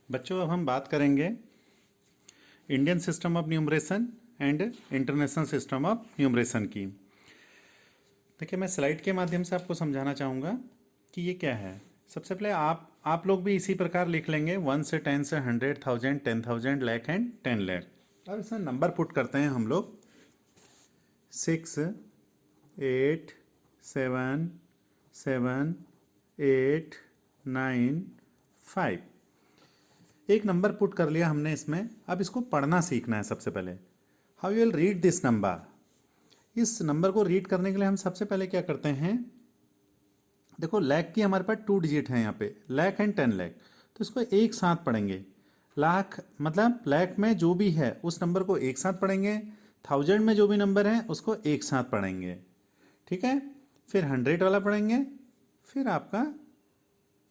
बच्चों अब हम बात करेंगे Indian system of numeration and international system of numeration की। देखिए, मैं स्लाइड के माध्यम से आपको समझाना चाहूँगा कि ये क्या है। सबसे पहले आप लोग भी इसी प्रकार लिख लेंगे 1 से 10 से 100, 1000, 10,000, लाख एंड 10 लाख। अब इसमें नंबर पुट करते हैं हम लोग 6, 8, 7, 7, 8, 9, 5। एक नंबर पुट कर लिया हमने इसमें। अब इसको पढ़ना सीखना है। सबसे पहले how you will read this number. इस नंबर को रीड करने के लिए हम सबसे पहले क्या करते हैं, देखो लाख की हमारे पास 2 डिजिट हैं यहाँ पे, लाख एंड 10 लाख। तो इसको एक साथ पढ़ेंगे। लाख मतलब लाख में जो भी है उस नंबर को एक साथ पढ़ेंगे, 1000 में जो भी नंबर है उसको एक साथ पढ़ेंगे, ठीक है। फिर 100 वाला पढ़ेंगे, फिर आपका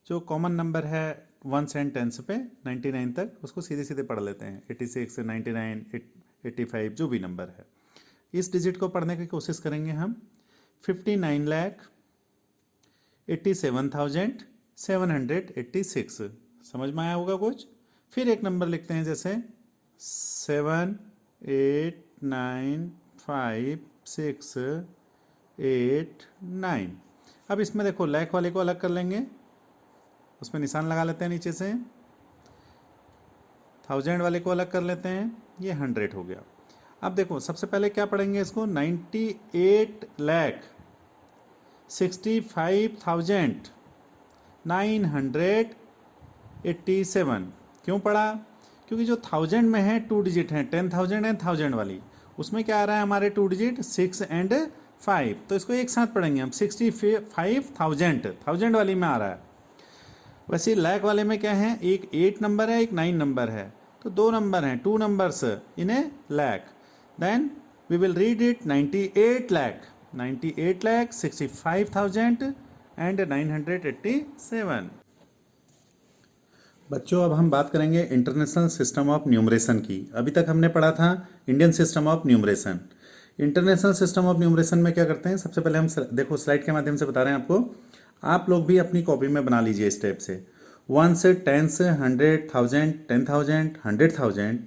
जो कॉमन नंबर है 1 से 10 पे 99 तक उसको सीधे सीधे पढ़ लेते हैं, 86, 99, 85 जो भी नंबर है। इस डिजिट को पढ़ने की कोशिश करेंगे हम। 59,87,786 समझ में आया होगा कुछ। फिर एक नंबर लिखते हैं जैसे 7, 8, 9, 5, 6, 8, 9। अब इसमें देखो लाख वाले को अलग कर लेंगे, उसमें निशान लगा लेते हैं नीचे से। 1000 वाले को अलग कर लेते हैं, ये 100 हो गया। अब देखो सबसे पहले क्या पढ़ेंगे इसको, 98,65,987। क्यों पढ़ा? क्योंकि जो 1000 में है 2 डिजिट हैं, 10,000 एंड 1000 वाली, उसमें क्या आ रहा है हमारे 2 डिजिट 6 एंड 5। तो इसको एक साथ पढ़ेंगे हम। 65,000 वाली में आ रहा है। वैसे लाख वाले में क्या है, एक 8 नंबर है, एक 9 नंबर है, तो 2 नंबर हैं, 2 numbers in a lakh. Then we will read it 98 lakh, 65,000 and 987। बच्चों अब हम बात करेंगे इंटरनेशनल सिस्टम ऑफ न्यूमरेशन की। अभी तक हमने पढ़ा था Indian system of numeration. International system of numeration में क्या करते हैं, सबसे पहले हम देखो स्लाइड के माध्यम से बता रहे हैं आपको। आप लोग भी अपनी कॉपी में बना लीजिए इस टाइप से। 1 से 10 से 100, 1000, 10,000, 100,000,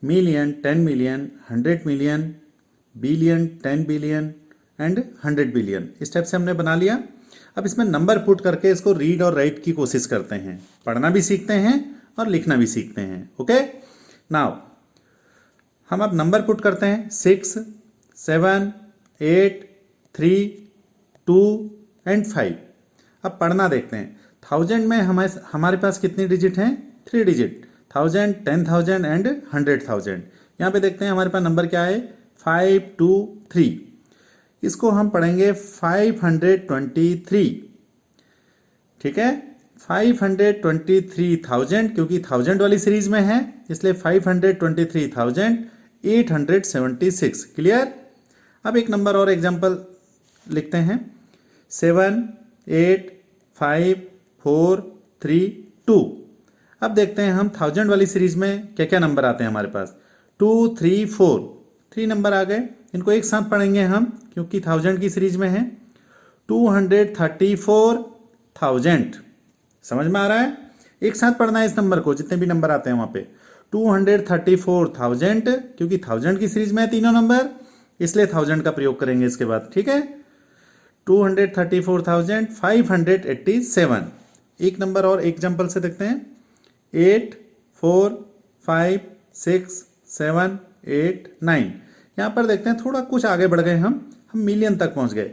million, 10 million, 100 million, billion, 10 billion and 100 billion. इस टाइप से हमने बना लिया। अब इसमें नंबर पुट करके इसको रीड और राइट की कोशिश करते हैं। पढ़ना भी सीखते हैं और लिखना भी सीखते हैं। ओके, नाउ हम अब नंबर पुट करते हैं 6, 7, 8, 3, 2 एंड 5। अब पढ़ना देखते हैं। 1000 में हमारे पास कितनी डिजिट हैं, 3 डिजिट, 1000, 10,000 एंड 100,000। यहाँ पे देखते हैं हमारे पास नंबर क्या है, 523। इसको हम पढ़ेंगे 523, ठीक है। 523,000 क्योंकि 1000 वाली सीरीज में है, इसलिए 523,876। क्लियर। अब एक नंबर और एग्जांपल लिखते हैं, 7, 8, 5, 4, 3, 2। अब देखते हैं हम 1000 वाली सीरीज में क्या क्या नंबर आते हैं हमारे पास। 2, 3, 4, 3 नंबर आ गए। इनको एक साथ पढ़ेंगे हम क्योंकि 1000 की सीरीज में है। 234,000 समझ में आ रहा है। एक साथ पढ़ना है इस नंबर को, जितने भी नंबर आते हैं वहां पे। 234,000 क्योंकि 1000 की सीरीज में है तीनों नंबर, इसलिए 1000 का प्रयोग करेंगे इसके बाद, ठीक है। 234,587। एक नंबर और एग्जाम्पल से देखते हैं, 8, 4, 5, 6, 7, 8, 9। यहाँ पर देखते हैं थोड़ा कुछ आगे बढ़ गए हम मिलियन तक पहुंच गए।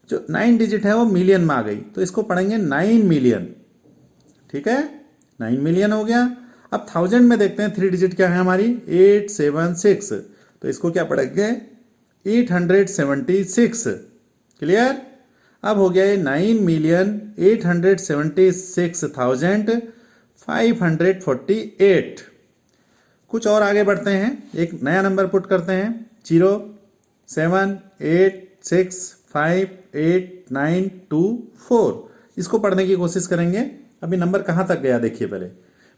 जो 9 डिजिट है वो मिलियन में आ गई, तो इसको पढ़ेंगे 9 मिलियन, ठीक है। 9 मिलियन हो गया। अब 1000 में देखते हैं 3 डिजिट क्या है हमारी, 876, तो इसको क्या पढ़ेंगे, 876। क्लियर। अब हो गया ये 9,876,548। कुछ और आगे बढ़ते हैं, एक नया नंबर पुट करते हैं, 0, 7, 8, 6, 5, 8, 9, 2, 4। इसको पढ़ने की कोशिश करेंगे। अभी नंबर कहाँ तक गया देखिए, पहले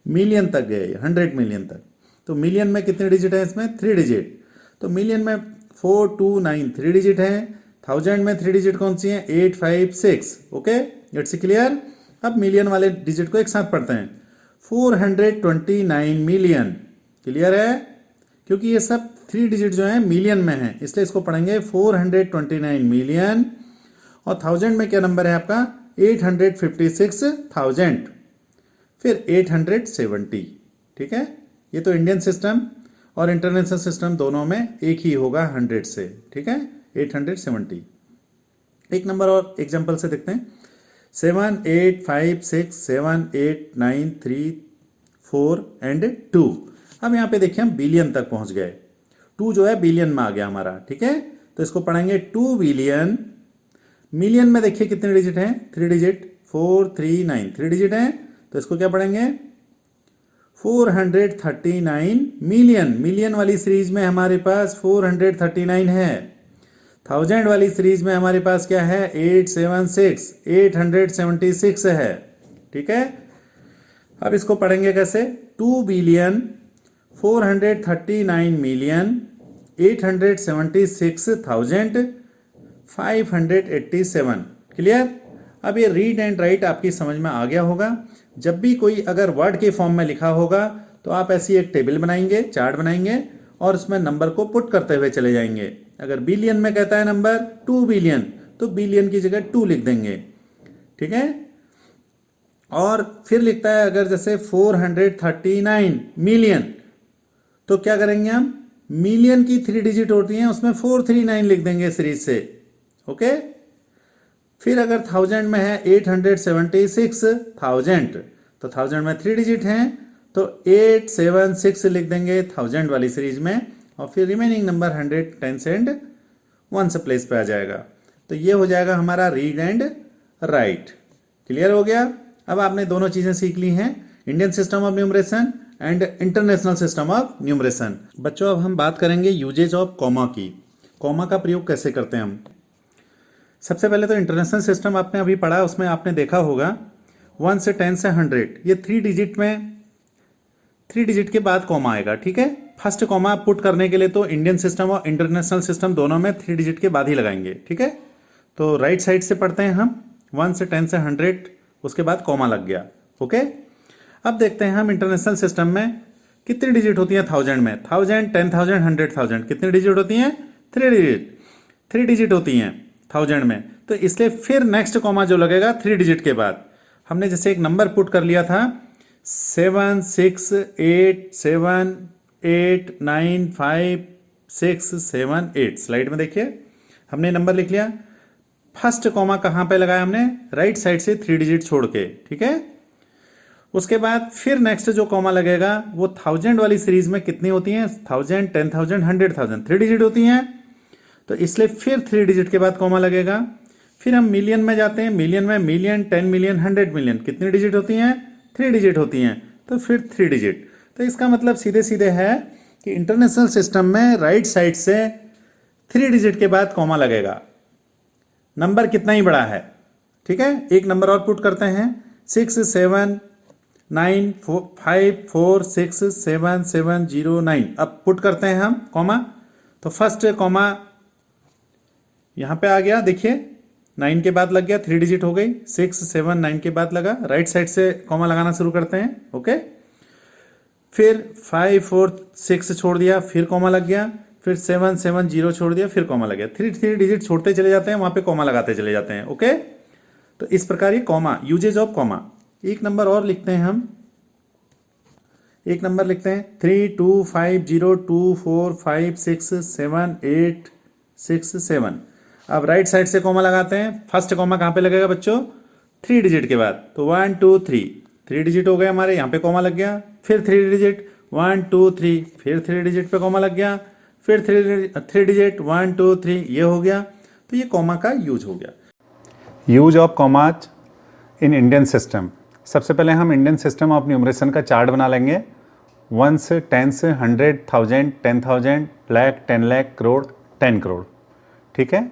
मिलियन तक गया, 100 मिलियन तक। तो मिलियन में कितने डिजिट है इसमें, 3 डिजिट। तो मिलियन में 429 3 डिजिट है। 1000 में 3 डिजिट कौन सी है, 856। Okay, it's clear. अब मिलियन वाले डिजिट को एक साथ पढ़ते हैं, 429 मिलियन। क्लियर है? क्योंकि ये सब 3 डिजिट जो है मिलियन में है, इसलिए इसको पढ़ेंगे 429 मिलियन। और 1000 में क्या नंबर है आपका? 856,000, फिर 870। ठीक है, ये तो इंडियन सिस्टम और इंटरनेशनल सिस्टम दोनों में एक ही होगा 100 से। ठीक है, 870। एक नंबर और एग्जांपल से देखते हैं। 7 8 5 6 7 8 9 3 4 एंड 2। अब यहाँ पे देखिए हम बिलियन तक पहुंच गए, 2 जो है बिलियन में आ गया हमारा। ठीक है, तो इसको पढ़ेंगे 2 बिलियन। मिलियन में देखिए कितने डिजिट हैं? 3 डिजिट, 439, 3 डिजिट हैं, तो इसको क्या पढ़ेंगे? 439 मिलियन। मिलियन वाली सीरीज में हमारे पास 439 है। 1000 वाली सीरीज में हमारे पास क्या है? 876 है। ठीक है, अब इसको पढ़ेंगे कैसे? 2 बिलियन 439 मिलियन 876,587। क्लियर? अब ये रीड एंड राइट आपकी समझ में आ गया होगा। जब भी कोई अगर वर्ड के फॉर्म में लिखा होगा तो आप ऐसी एक टेबल बनाएंगे, चार्ट बनाएंगे और उसमें नंबर को पुट करते हुए चले जाएंगे। अगर बिलियन में कहता है नंबर 2 बिलियन, तो बिलियन की जगह 2 लिख देंगे। ठीक है, और फिर लिखता है अगर जैसे 439 मिलियन, तो क्या करेंगे हम? मिलियन की 3 डिजिट होती हैं, उसमें 439 लिख देंगे सीरीज से। ओके, फिर अगर 1000 में है 876,000, तो 1000 में 3 डिजिट हैं, तो 876 लिख देंगे 1000 वाली सीरीज में, और फिर रिमेनिंग नंबर 100 10 एंड 1 प्लेस पे आ जाएगा। तो ये हो जाएगा हमारा रीड एंड राइट। क्लियर हो गया? अब आपने दोनों चीजें सीख ली हैं, Indian system of numeration and international system of numeration. बच्चों, अब हम बात करेंगे यूजेज ऑफ कॉमा की। कॉमा का प्रयोग कैसे करते हैं हम? सबसे पहले तो इंटरनेशनल सिस्टम आपने अभी पढ़ा, उसमें आपने देखा होगा 1 से 10 से 100, ये 3 डिजिट में 3 डिजिट के बाद कॉमा आएगा। ठीक है, फर्स्ट कॉमा पुट करने के लिए तो इंडियन सिस्टम और इंटरनेशनल सिस्टम दोनों में 3 डिजिट के बाद ही लगाएंगे। ठीक है, तो राइट साइड से पढ़ते हैं हम 1 से 10 से 100, उसके बाद कॉमा लग गया। ओके, अब देखते हैं हम इंटरनेशनल सिस्टम में कितनी डिजिट होती है 1000 में। 1000, 10,000, 100,000 कितनी डिजिट होती हैं? 3 डिजिट। 3 डिजिट होती हैं 1000 में, तो इसलिए फिर नेक्स्ट कॉमा जो लगेगा 3 डिजिट के बाद, हमने जैसे एक नंबर पुट कर लिया था 768789567 स्लाइड में देखिए हमने नंबर लिख लिया। फर्स्ट कॉमा कहाँ पे लगाया हमने? राइट साइड से 3 डिजिट छोड़ के। ठीक है, उसके बाद फिर नेक्स्ट जो कॉमा लगेगा वो 1000 वाली सीरीज में कितनी होती हैं? 1000, 10,000, 100,000 3 डिजिट होती हैं, तो इसलिए फिर 3 डिजिट के बाद कॉमा लगेगा। फिर हम मिलियन में जाते हैं, मिलियन में मिलियन, 10 मिलियन, 100 मिलियन कितनी डिजिट होती हैं? 3 डिजिट होती हैं, तो फिर 3 डिजिट। तो इसका मतलब सीधे सीधे है कि इंटरनेशनल सिस्टम में राइट साइड से 3 डिजिट के बाद कॉमा लगेगा, नंबर कितना ही बड़ा है। ठीक है, एक नंबर और पुट करते हैं 67954677009। अब पुट करते हैं हम कॉमा, तो फर्स्ट कॉमा यहां पे आ गया, देखिए 9 के बाद लग गया, 3 डिजिट हो गई, 6 7 9 के बाद लगा, राइट साइड से कॉमा लगाना शुरू करते हैं। ओके, फिर 5 4 6 छोड़ दिया, फिर कॉमा लग गया, फिर 7 7 0 छोड़ दिया, फिर कॉमा लग गया। 3 डिजिट छोड़ते चले जाते हैं, वहां पे कॉमा लगाते चले जाते हैं। ओके, तो इस प्रकार ये कॉमा, यूजेज ऑफ कॉमा। एक नंबर और लिखते हैं हम, एक नंबर लिखते हैं 325024567867। अब राइट साइड से कॉमा लगाते हैं, फर्स्ट कॉमा कहाँ पे लगेगा बच्चों? 3 डिजिट के बाद, तो 1 2 3 3 डिजिट हो गए हमारे, यहाँ पे कॉमा लग गया, फिर 3 डिजिट 1 2 3, फिर 3 डिजिट पे कॉमा लग गया, फिर 3 डिजिट 1 2 3, ये हो गया। तो ये कॉमा का यूज हो गया। Use of commas in Indian system. सबसे पहले हम इंडियन सिस्टम ऑफ न्यूमरेशन का चार्ट बना लेंगे। 1 से 10 से 100, 1000, 10,000, लाख, 10 लाख, करोड़, 10 करोड़। ठीक है,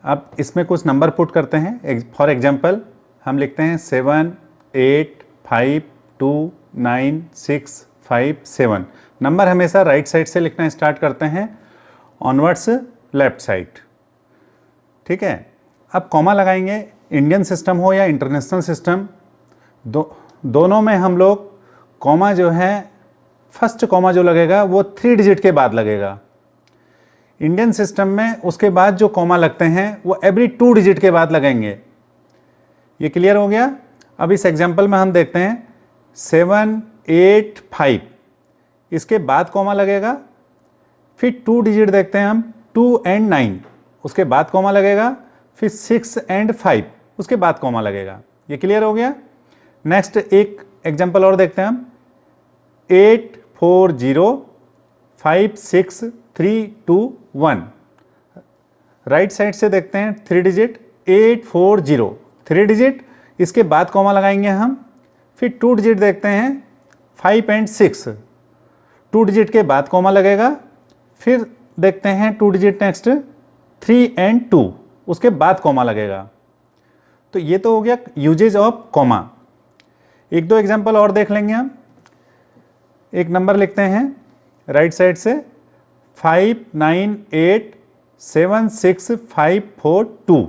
अब इसमें कुछ नंबर पुट करते हैं। फॉर एग्जांपल हम लिखते हैं 7 8 5 2 9 6 5 7। नंबर हमेशा राइट साइड से लिखना स्टार्ट करते हैं, ऑनवर्ड्स लेफ्ट साइड। ठीक है, अब कॉमा लगाएंगे। इंडियन सिस्टम हो या इंटरनेशनल सिस्टम, दोनों में हम लोग कॉमा जो है, फर्स्ट कॉमा जो लगेगा वो 3 डिजिट के बाद लगेगा। इंडियन सिस्टम में उसके बाद जो कॉमा लगते हैं वो एवरी 2 डिजिट के बाद लगेंगे। ये क्लियर हो गया। अब इस एग्जांपल में हम देखते हैं 7 8 5, इसके बाद कॉमा लगेगा। फिर 2 डिजिट देखते हैं हम 2 and 9, उसके बाद कॉमा लगेगा। फिर 6 and 5, उसके बाद कॉमा लगेगा। ये क्लियर हो गया। नेक्स्ट एक एग्जांपल और देखते हैं हम 8 4 0 5 6 3 2 1। राइट साइड से देखते हैं 3 डिजिट 8 4 0, 3 डिजिट, इसके बाद कॉमा लगाएंगे हम। फिर 2 डिजिट देखते हैं 5 and 6, 2 डिजिट के बाद कॉमा लगेगा। फिर देखते हैं 2 डिजिट नेक्स्ट 3 and 2, उसके बाद कॉमा लगेगा। तो ये तो हो गया यूजेज ऑफ कॉमा। एक दो एग्जांपल और देख लेंगे हम। एक नंबर लिखते हैं राइट साइड से 5 9 8 7 6 5 4 2।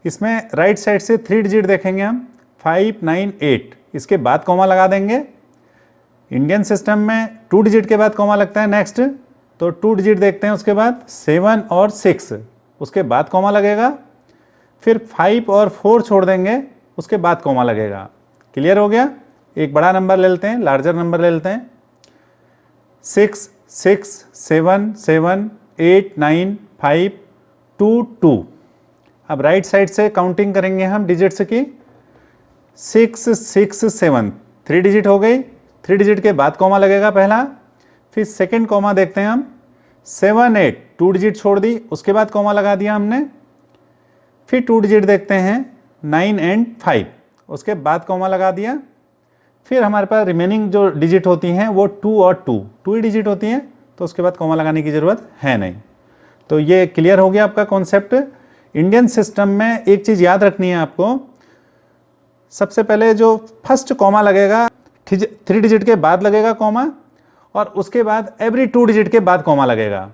इसमें राइट साइड से 3 डिजिट देखेंगे हम 5 9 8, इसके बाद कॉमा लगा देंगे। इंडियन सिस्टम में 2 डिजिट के बाद कॉमा लगता है नेक्स्ट, तो 2 डिजिट देखते हैं, उसके बाद 7 और 6, उसके बाद कॉमा लगेगा। फिर 5 और 4 छोड़ देंगे, उसके बाद कॉमा लगेगा। क्लियर हो गया। एक बड़ा नंबर ले लेते हैं, लार्जर नंबर ले लेते हैं 6 6 7 7 8 9 5 2 2। अब राइट साइड से काउंटिंग करेंगे हम डिजिट्स की 6 6 7, 3 डिजिट हो गई। 3 डिजिट के बाद कॉमा लगेगा पहला। फिर सेकंड कॉमा देखते हैं हम 7 8, 2 डिजिट छोड़ दी, उसके बाद कॉमा लगा दिया हमने। फिर 2 डिजिट देखते हैं 9 and 5, उसके बाद कॉमा लगा दिया। फिर हमारे पास रिमेनिंग जो डिजिट होती हैं वो 2 और 2 ही डिजिट होती हैं, तो उसके बाद कॉमा लगाने की ज़रूरत है नहीं। तो ये क्लियर हो गया आपका कॉन्सेप्ट। इंडियन सिस्टम में एक चीज़ याद रखनी है आपको, सबसे पहले जो फर्स्ट कॉमा लगेगा 3 डिजिट के बाद लगेगा कॉमा, और उसके बाद एवरी 2 डिजिट के बाद कॉमा लगेगा।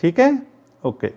ठीक है, ओके।